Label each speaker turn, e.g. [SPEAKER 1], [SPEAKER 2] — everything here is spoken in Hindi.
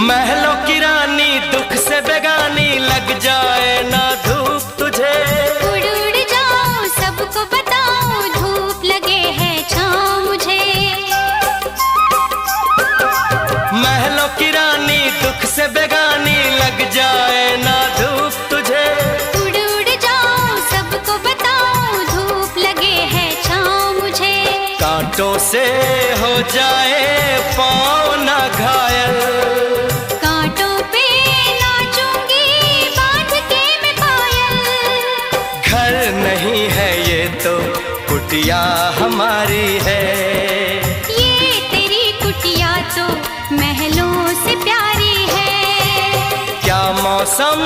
[SPEAKER 1] महलों की रानी दुख से बेगानी, लग जाए ना धूप तुझे।
[SPEAKER 2] उड़ उड़ जाऊं सबको बताऊं, धूप लगे है छाँव मुझे।
[SPEAKER 1] महलों की रानी दुख से बेगानी, लग जाए ना धूप तुझे।
[SPEAKER 2] उड़ उड़ जाऊं सबको बताऊं, धूप लगे है छाँव मुझे।
[SPEAKER 1] कांटों से हो जाए पाँव ना घायल,
[SPEAKER 2] कांटों पे नाचूंगी बांध के मैं पायल।
[SPEAKER 1] घर नहीं है ये तो कुटिया हमारी है।
[SPEAKER 2] ये तेरी कुटिया तो महलों से प्यारी है।
[SPEAKER 1] क्या मौसम